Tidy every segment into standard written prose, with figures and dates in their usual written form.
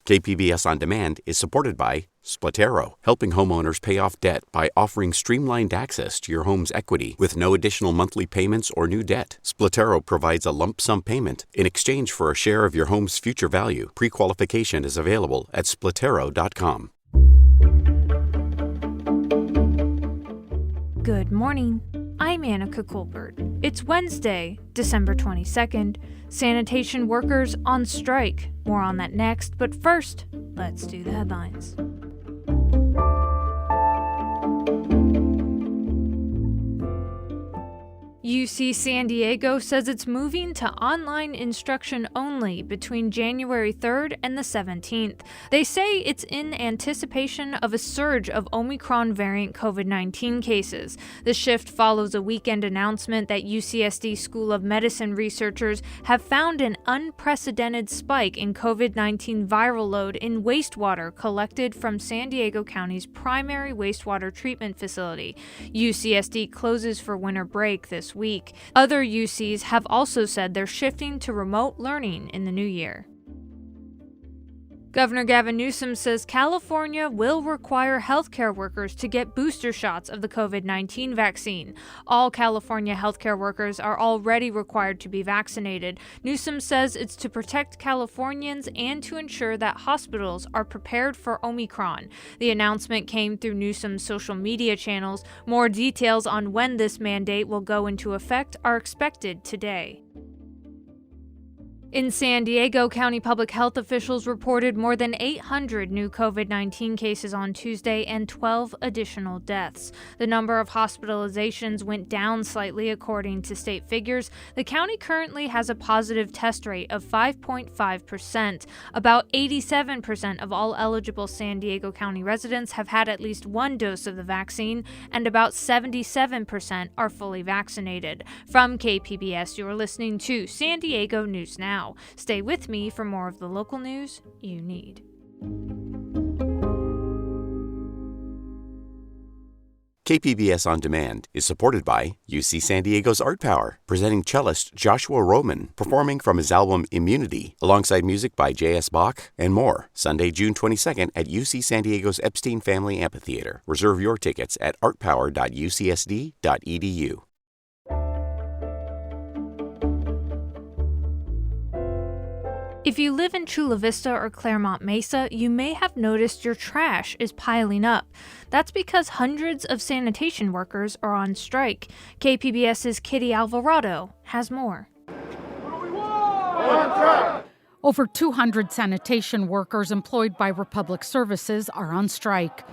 KPBS On Demand is supported by Splatero, helping homeowners pay off debt by offering streamlined access to your home's equity with no additional monthly payments or new debt. Splatero provides a lump sum payment in exchange for a share of your home's future value. Pre-qualification is available at splatero.com. Good morning. I'm Annika Colbert. It's Wednesday, December 22nd. Sanitation workers on strike. More on that next, but first, let's do the headlines. UC San Diego says it's moving to online instruction only between January 3rd and the 17th. They say it's in anticipation of a surge of Omicron variant COVID-19 cases. The shift follows a weekend announcement that UCSD School of Medicine researchers have found an unprecedented spike in COVID-19 viral load in wastewater collected from San Diego County's primary wastewater treatment facility. UCSD closes for winter break this week. Other UCs have also said they're shifting to remote learning in the new year. Governor Gavin Newsom says California will require healthcare workers to get booster shots of the COVID-19 vaccine. All California healthcare workers are already required to be vaccinated. Newsom says it's to protect Californians and to ensure that hospitals are prepared for Omicron. The announcement came through Newsom's social media channels. More details on when this mandate will go into effect are expected today. In San Diego, county public health officials reported more than 800 new COVID-19 cases on Tuesday and 12 additional deaths. The number of hospitalizations went down slightly according to state figures. The county currently has a positive test rate of 5.5%. About 87% of all eligible San Diego County residents have had at least one dose of the vaccine, and about 77% are fully vaccinated. From KPBS, you're listening to San Diego News Now. Stay with me for more of the local news you need. KPBS On Demand is supported by UC San Diego's Art Power, presenting cellist Joshua Roman, performing from his album Immunity, alongside music by J.S. Bach and more. Sunday, June 22nd at UC San Diego's Epstein Family Amphitheater. Reserve your tickets at artpower.ucsd.edu. If you live in Chula, Vista, or Clairemont, Mesa, you may have noticed your trash is piling up. That's because hundreds of sanitation workers are on strike. KPBS's Kitty Alvarado has more. What do we want? Over 200 sanitation workers employed by Republic Services are on strike.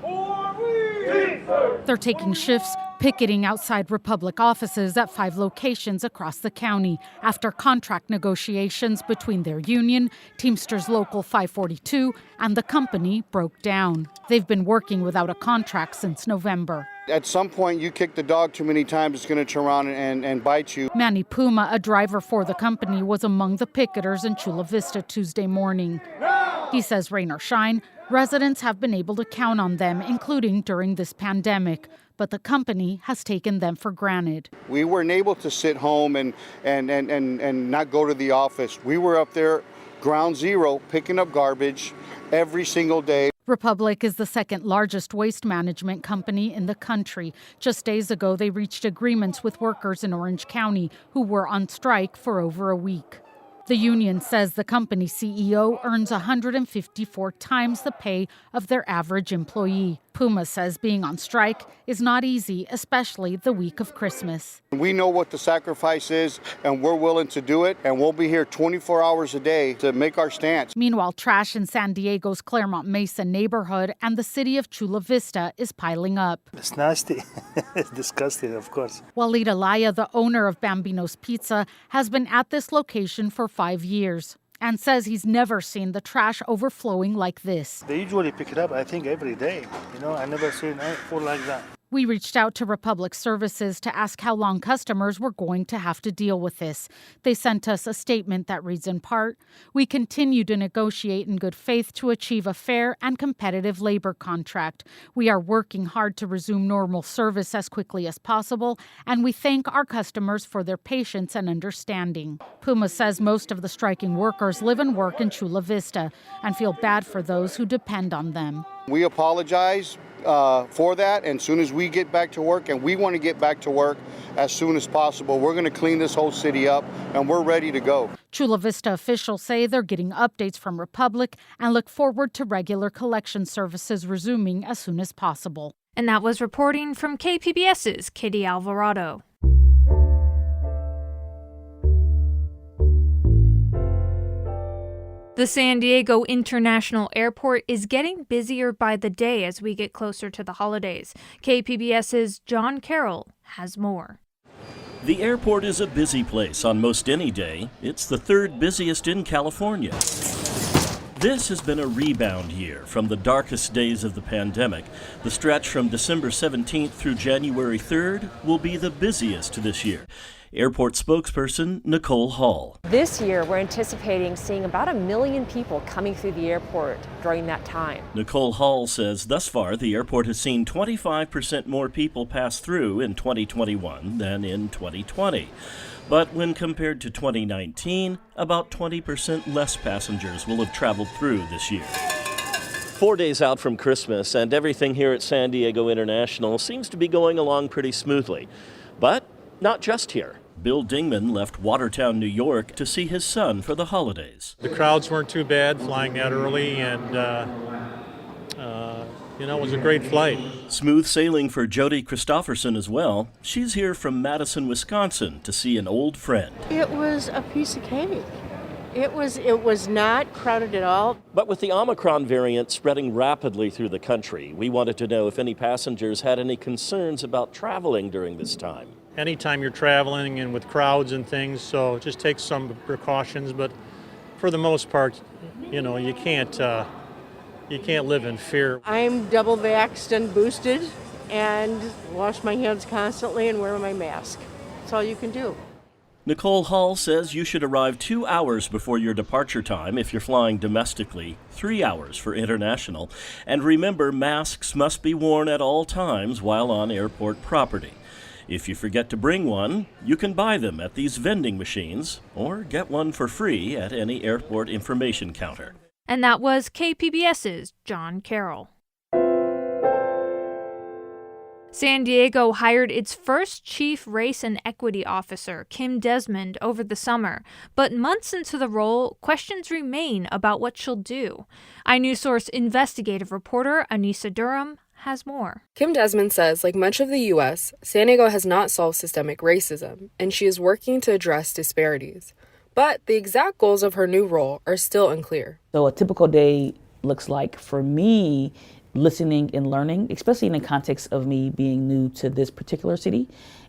They're taking shifts, picketing outside Republic offices at 5 locations across the county after contract negotiations between their union, Teamsters Local 542, and the company broke down. They've been working without a contract since November. At some point, you kick the dog too many times, it's going to turn around and bite you. Manny Puma, a driver for the company, was among the picketers in Chula Vista Tuesday morning. He says rain or shine, residents have been able to count on them, including during this pandemic, but the company has taken them for granted. We weren't able to sit home and not go to the office. We were up there, ground zero, picking up garbage every single day. Republic is the second largest waste management company in the country. Just days ago, they reached agreements with workers in Orange County who were on strike for over a week. The union says the company CEO earns 154 times the pay of their average employee. Puma says being on strike is not easy, especially the week of Christmas. We know what the sacrifice is, and we're willing to do it, and we'll be here 24 hours a day to make our stance. Meanwhile, trash in San Diego's Clairemont Mesa neighborhood and the city of Chula Vista is piling up. It's nasty. It's disgusting, of course. Walid Alaya, the owner of Bambino's Pizza, has been at this location for 5 years and says he's never seen the trash overflowing like this. They usually pick it up, I think, every day. I never seen it full like that. We reached out to Republic Services to ask how long customers were going to have to deal with this. They sent us a statement that reads in part, "We continue to negotiate in good faith to achieve a fair and competitive labor contract. We are working hard to resume normal service as quickly as possible, and we thank our customers for their patience and understanding." Puma says most of the striking workers live and work in Chula, Vista and feel bad for those who depend on them. We apologize for that, and as soon as we get back to work, and we want to get back to work as soon as possible, we're going to clean this whole city up, and we're ready to go. Chula Vista officials say they're getting updates from Republic and look forward to regular collection services resuming as soon as possible. And that was reporting from KPBS's Kitty Alvarado. The San Diego International Airport is getting busier by the day as we get closer to the holidays. KPBS's John Carroll has more. The airport is a busy place on most any day. It's the third busiest in California. This has been a rebound year from the darkest days of the pandemic. The stretch from December 17th through January 3rd will be the busiest this year. Airport spokesperson Nicole Hall. This year, we're anticipating seeing about 1 million people coming through the airport during that time. Nicole Hall says thus far the airport has seen 25% more people pass through in 2021 than in 2020. But when compared to 2019, about 20% less passengers will have traveled through this year. 4 days out from Christmas, and everything here at San Diego International seems to be going along pretty smoothly. But not just here. Bill Dingman left Watertown, New York to see his son for the holidays. The crowds weren't too bad flying that early, and it was a great flight. Smooth sailing for Jody Christofferson as well. She's here from Madison, Wisconsin to see an old friend. It was a piece of cake. It was not crowded at all. But with the Omicron variant spreading rapidly through the country, we wanted to know if any passengers had any concerns about traveling during this time. Anytime you're traveling and with crowds and things, so just take some precautions. But for the most part, you can't live in fear. I'm double vaxxed and boosted and wash my hands constantly and wear my mask. That's all you can do. Nicole Hall says you should arrive 2 hours before your departure time if you're flying domestically, 3 hours for international. And remember, masks must be worn at all times while on airport property. If you forget to bring one, you can buy them at these vending machines or get one for free at any airport information counter. And that was KPBS's John Carroll. San Diego hired its first chief race and equity officer, Kim Desmond, over the summer. But months into the role, questions remain about what she'll do. iNewsSource investigative reporter Anissa Durham has more. Kim Desmond says, like much of the U.S., San Diego has not solved systemic racism, and she is working to address disparities. But the exact goals of her new role are still unclear. So a typical day looks like, for me, listening and learning, especially in the context of me being new to this particular city,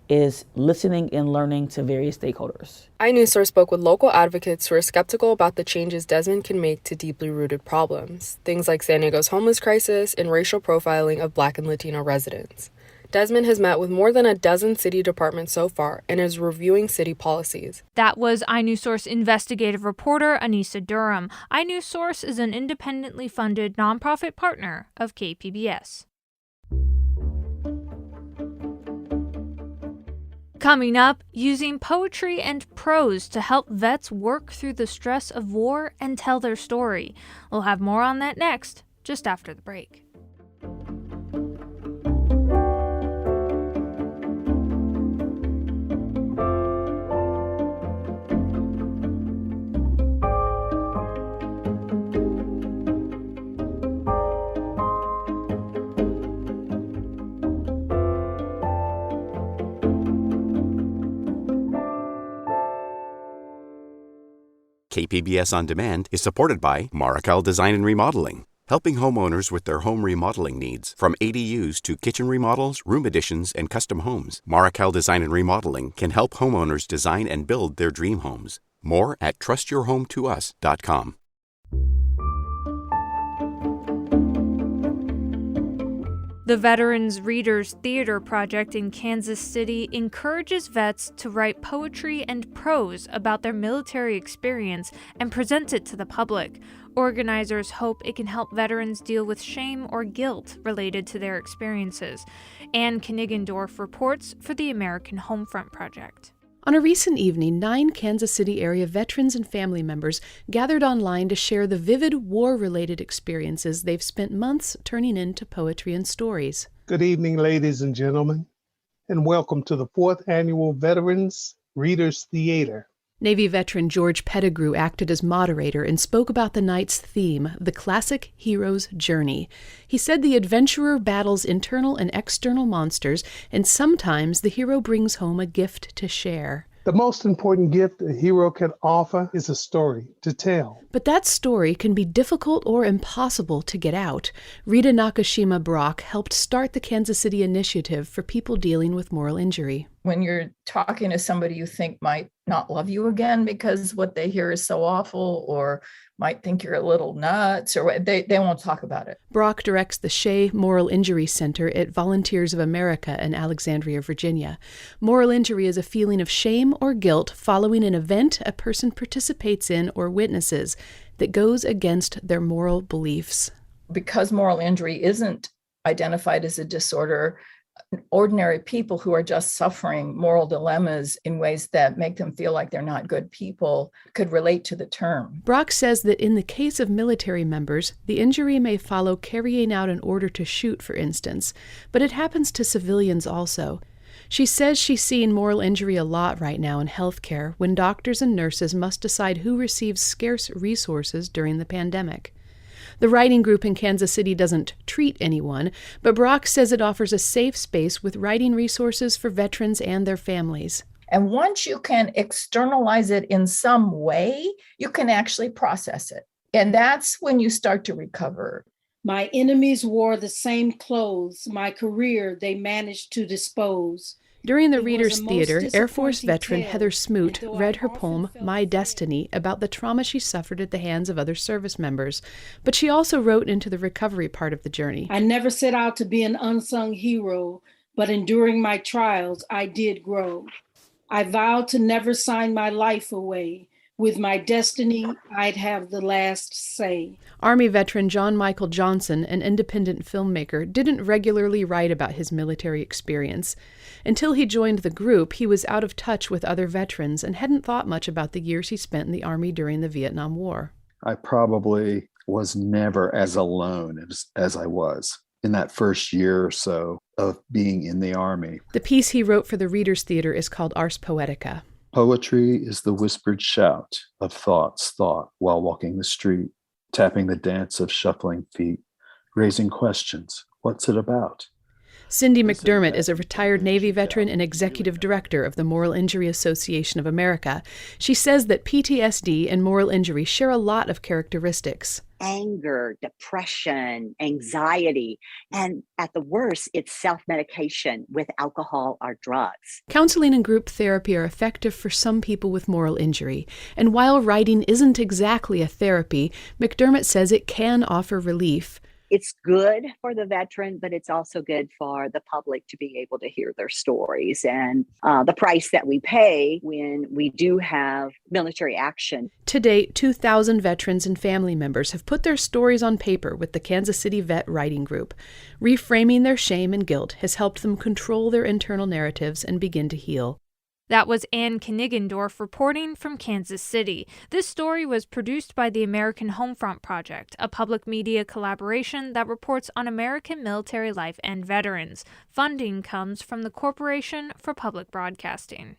is listening and learning to various stakeholders. iNewsSource spoke with local advocates who are skeptical about the changes Desmond can make to deeply rooted problems, things like San Diego's homeless crisis and racial profiling of Black and Latino residents. Desmond has met with more than a dozen city departments so far and is reviewing city policies. That was iNewsSource investigative reporter Anissa Durham. iNewsSource is an independently funded nonprofit partner of KPBS. Coming up, using poetry and prose to help vets work through the stress of war and tell their story. We'll have more on that next, just after the break. KPBS On Demand is supported by Markel Design and Remodeling, helping homeowners with their home remodeling needs. From ADUs to kitchen remodels, room additions, and custom homes, Markel Design and Remodeling can help homeowners design and build their dream homes. More at trustyourhometous.com. The Veterans Readers Theater Project in Kansas City encourages vets to write poetry and prose about their military experience and present it to the public. Organizers hope it can help veterans deal with shame or guilt related to their experiences. Ann Knigendorf reports for the American Homefront Project. On a recent evening, 9 Kansas City area veterans and family members gathered online to share the vivid war-related experiences they've spent months turning into poetry and stories. Good evening, ladies and gentlemen, and welcome to the 4th Annual Veterans Readers Theater. Navy veteran George Pettigrew acted as moderator and spoke about the night's theme, the classic hero's journey. He said the adventurer battles internal and external monsters, and sometimes the hero brings home a gift to share. The most important gift a hero can offer is a story to tell. But that story can be difficult or impossible to get out. Rita Nakashima Brock helped start the Kansas City Initiative for people dealing with moral injury. When you're talking to somebody you think might not love you again because what they hear is so awful, or might think you're a little nuts, or they won't talk about it. Brock directs the Shea Moral Injury Center at Volunteers of America in Alexandria, Virginia. Moral injury is a feeling of shame or guilt following an event a person participates in or witnesses that goes against their moral beliefs. Because moral injury isn't identified as a disorder, ordinary people who are just suffering moral dilemmas in ways that make them feel like they're not good people could relate to the term. Brock says that in the case of military members, the injury may follow carrying out an order to shoot, for instance, but it happens to civilians also. She says she's seeing moral injury a lot right now in healthcare when doctors and nurses must decide who receives scarce resources during the pandemic. The writing group in Kansas City doesn't treat anyone, but Brock says it offers a safe space with writing resources for veterans and their families. And once you can externalize it in some way, you can actually process it. And that's when you start to recover. My enemies wore the same clothes. My career they managed to dispose. During the Readers Theater, Air Force veteran Heather Smoot read her poem, My Destiny, about the trauma she suffered at the hands of other service members. But she also wrote into the recovery part of the journey. I never set out to be an unsung hero, but enduring my trials, I did grow. I vowed to never sign my life away. With my destiny, I'd have the last say. Army veteran John Michael Johnson, an independent filmmaker, didn't regularly write about his military experience. Until he joined the group, he was out of touch with other veterans and hadn't thought much about the years he spent in the Army during the Vietnam War. I probably was never as alone as I was in that first year or so of being in the Army. The piece he wrote for the Readers Theater is called Ars Poetica. Poetry is the whispered shout of thoughts thought while walking the street, tapping the dance of shuffling feet, raising questions. What's it about? Cindy McDermott is a retired Navy veteran and executive director of the Moral Injury Association of America. She says that PTSD and moral injury share a lot of characteristics. Anger, depression, anxiety, and at the worst, it's self-medication with alcohol or drugs. Counseling and group therapy are effective for some people with moral injury, and while writing isn't exactly a therapy, McDermott says it can offer relief. It's good for the veteran, but it's also good for the public to be able to hear their stories and the price that we pay when we do have military action. To date, 2,000 veterans and family members have put their stories on paper with the Kansas City Vet Writing Group. Reframing their shame and guilt has helped them control their internal narratives and begin to heal. That was Ann Knigendorf reporting from Kansas City. This story was produced by the American Homefront Project, a public media collaboration that reports on American military life and veterans. Funding comes from the Corporation for Public Broadcasting.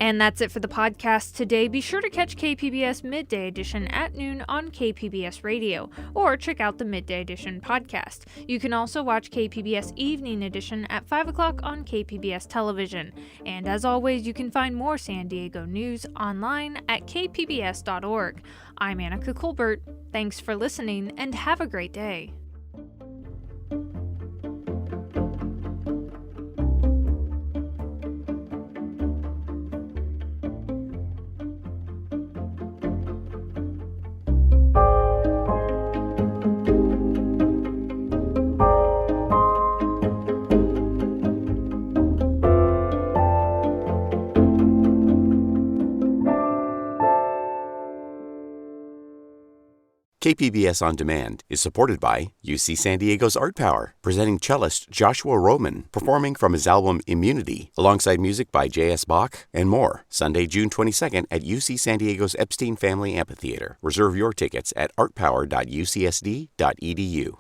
And that's it for the podcast today. Be sure to catch KPBS Midday Edition at noon on KPBS Radio, or check out the Midday Edition podcast. You can also watch KPBS Evening Edition at 5 o'clock on KPBS Television. And as always, you can find more San Diego news online at kpbs.org. I'm Annika Colbert. Thanks for listening, and have a great day. KPBS On Demand is supported by UC San Diego's Art Power, presenting cellist Joshua Roman, performing from his album Immunity, alongside music by J.S. Bach and more. Sunday, June 22nd at UC San Diego's Epstein Family Amphitheater. Reserve your tickets at artpower.ucsd.edu.